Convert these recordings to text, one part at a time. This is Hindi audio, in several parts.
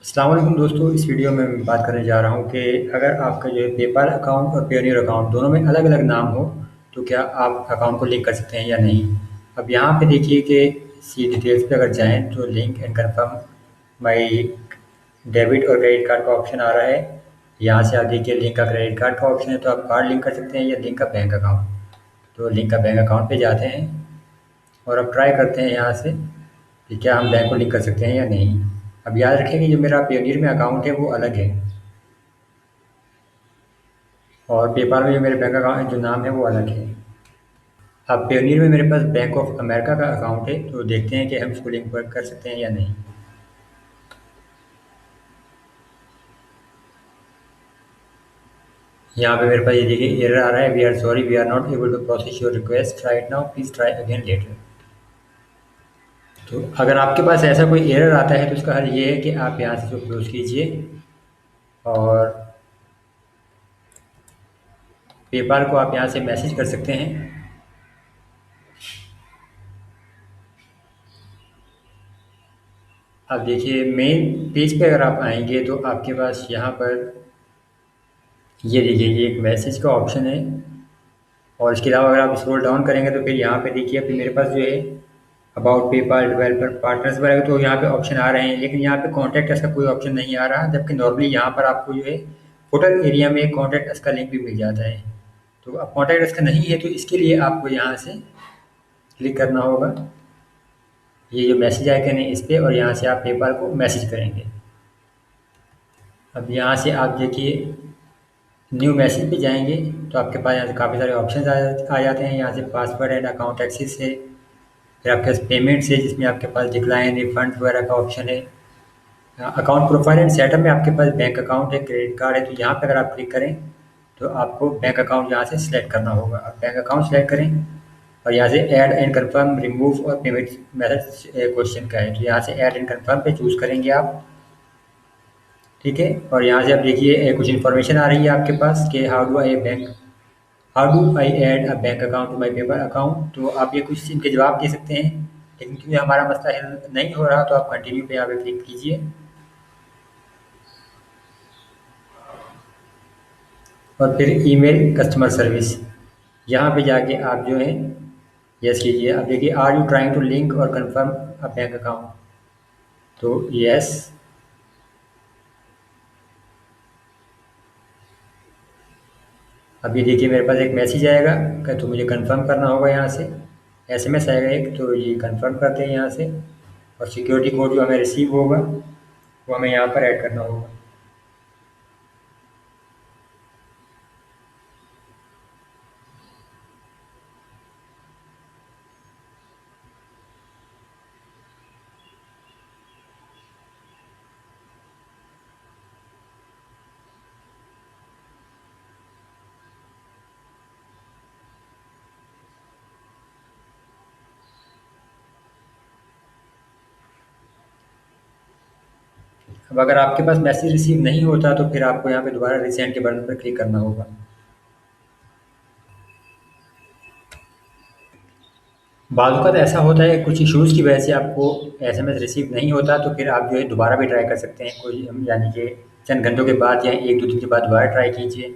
अस्सलाम वालेकुम दोस्तों। इस वीडियो में मैं बात करने जा रहा हूँ कि अगर आपका जो है पेपाल अकाउंट और पेयोनियर अकाउंट दोनों में अलग अलग नाम हो तो क्या आप अकाउंट को लिंक कर सकते हैं या नहीं। अब यहाँ पे देखिए कि सी डिटेल्स पे अगर जाएँ तो link and confirm my debit और क्रेडिट कार्ड का ऑप्शन आ रहा है। यहाँ से आप देखिए लिंक का क्रेडिट कार्ड का ऑप्शन है, तो आप कार्ड लिंक कर सकते हैं या लिंक का बैंक अकाउंट। तो लिंक का बैंक अकाउंट पे जाते हैं और अब ट्राई करते हैं यहाँ से कि क्या हम बैंक को लिंक कर सकते हैं या नहीं। अब याद रखें कि जो मेरा पेयोनियर में अकाउंट है वो अलग है और पेपाल में जो मेरे बैंक अकाउंट जो नाम है वो अलग है। अब पेयोनियर में मेरे पास बैंक ऑफ अमेरिका का अकाउंट है, तो देखते हैं कि हम इसको लिंक कर सकते हैं या नहीं। यहाँ पे मेरे पास ये देखिए एरर आ रहा है, we are sorry we are not able to process your request right now, please try again later. तो अगर आपके पास ऐसा कोई एरर आता है तो इसका हल ये है कि आप यहाँ से इसको क्लोज कीजिए और पेपाल को आप यहाँ से मैसेज कर सकते हैं। अब देखिए मेन पेज पे अगर आप आएंगे तो आपके पास यहाँ पर ये देखिए ये एक मैसेज का ऑप्शन है और इसके अलावा अगर आप स्क्रॉल डाउन करेंगे तो फिर यहाँ पे देखिए अभी मेरे पास जो है अबाउट पेपाल डेवलपर पार्टनर्स वगैरह तो यहाँ पे ऑप्शन आ रहे हैं, लेकिन यहाँ पे कॉन्टैक्ट अस का कोई ऑप्शन नहीं आ रहा, जबकि नॉर्मली यहाँ पर आपको जो है फुटर एरिया में कॉन्टैक्ट अस का लिंक भी मिल जाता है। तो अब कॉन्टैक्ट अस का नहीं है तो इसके लिए आपको यहाँ से क्लिक करना होगा, ये जो मैसेज आइकन है इस पर, और यहाँ से आप पेपाल को मैसेज करेंगे। अब यहाँ से आप देखिए न्यू मैसेज पे जाएंगे तो आपके पास यहाँ से काफ़ी सारे ऑप्शन आ जाते हैं। यहाँ से पासवर्ड एंड अकाउंट एक्सेस है, फिर आपके पास पेमेंट्स है जिसमें आपके पास डिक्लाइन रिफंड वगैरह का ऑप्शन है। अकाउंट प्रोफाइल एंड सेटअप में आपके पास बैंक अकाउंट है, क्रेडिट कार्ड है, तो यहाँ पे अगर आप क्लिक करें तो आपको बैंक अकाउंट यहाँ से सिलेक्ट करना होगा। आप बैंक अकाउंट सेलेक्ट करें और यहाँ से ऐड एंड कंफर्म रिमूव और पेमेंट मेथड क्वेश्चन का है, तो यहाँ से ऐड एंड कंफर्म पे चूज़ करेंगे आप। ठीक है, और यहाँ से आप देखिए कुछ इन्फॉर्मेशन आ रही है आपके पास कि how do I add a bank account to my paper account. तो आप ये कुछ इनके जवाब दे सकते हैं, लेकिन क्योंकि हमारा मसला हल नहीं हो रहा तो आप कंटिन्यू पे यहाँ पे क्लिक कीजिए और फिर ईमेल कस्टमर सर्विस, यहाँ पे जाके आप जो है यस कीजिए। अब देखिए are you trying to link और कंफर्म अ बैंक अकाउंट, तो यस। अब ये देखिए मेरे पास एक मैसेज आएगा तो मुझे कंफर्म करना होगा, यहाँ से एसएमएस आएगा एक, तो ये कंफर्म करते हैं यहाँ से, और सिक्योरिटी कोड जो हमें रिसीव होगा वो हमें यहाँ पर ऐड करना होगा। अब अगर आपके पास मैसेज रिसीव नहीं होता तो फिर आपको यहाँ पे दोबारा रिसेंड के बटन पर क्लिक करना होगा। बाज़ औक़ात ऐसा होता है कुछ इश्यूज़ की वजह से आपको एसएमएस रिसीव नहीं होता, तो फिर आप जो है दोबारा भी ट्राई कर सकते हैं, कोई यानी कि चंद घंटों के बाद या 1-2 दिन के बाद दोबारा ट्राई कीजिए,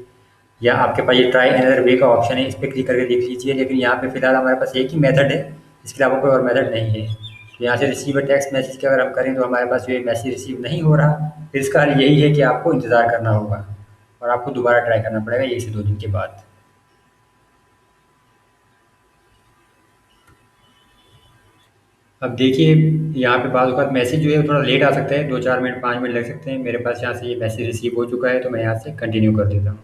या आपके पास ये ट्राई अनदर वे का ऑप्शन है, इस पे क्लिक करके देख लीजिए। लेकिन यहाँ पे फ़िलहाल हमारे पास एक ही मेथड है, इसके अलावा कोई और मेथड नहीं है। तो यहाँ से रिसीव अ टेक्स्ट मैसेज की अगर हम करें तो हमारे पास जो है मैसेज रिसीव नहीं हो रहा, फिर इसका हल यही है कि आपको इंतज़ार करना होगा और आपको दोबारा ट्राई करना पड़ेगा 1 से 2 दिन के बाद। अब देखिए यहाँ पे बाज़ औक़ात मैसेज जो है वो थोड़ा लेट आ सकता है, 2-4 मिनट 5 मिनट लग सकते हैं। मेरे पास यहाँ से ये मैसेज रिसीव हो चुका है तो मैं यहाँ से कंटिन्यू कर देता हूँ।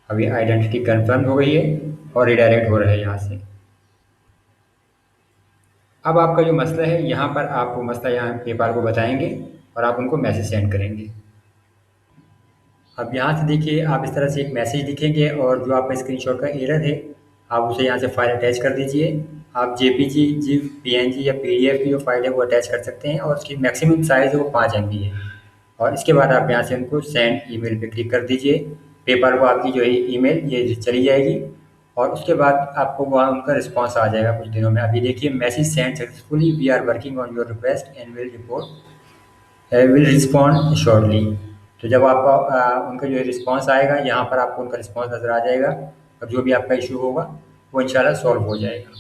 अभी आइडेंटिटी कन्फर्म हो गई है और रिडायरेक्ट हो रहा है यहाँ से। अब आपका जो मसला है यहाँ पर आप वो मसला यहाँ पेपाल को बताएंगे और आप उनको मैसेज सेंड करेंगे। अब यहाँ से देखिए आप इस तरह से एक मैसेज दिखेंगे और जो आपका स्क्रीनशॉट का एरर है आप उसे यहाँ से फाइल अटैच कर दीजिए। आप जेपीजी जिप पीएनजी या पीडीएफ की जो फाइल है वो अटैच कर सकते हैं और उसकी मैक्सिमम साइज़ है वो 5 एमबी है। और इसके बाद आप यहाँ से उनको सेंड ईमेल पे क्लिक कर दीजिए। पेपाल को आपकी जो है ईमेल ये चली जाएगी और उसके बाद आपको वहाँ उनका रिस्पॉन्स आ जाएगा कुछ दिनों में। अभी देखिए message send successfully, we are working on your request and will report will respond shortly. तो जब आपका उनका जो है रिस्पॉन्स आएगा, यहाँ पर आपको उनका रिस्पॉन्स नज़र आ जाएगा और जो भी आपका इशू होगा वो इंशाल्लाह सॉल्व हो जाएगा।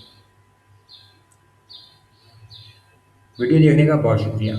वीडियो देखने का बहुत शुक्रिया।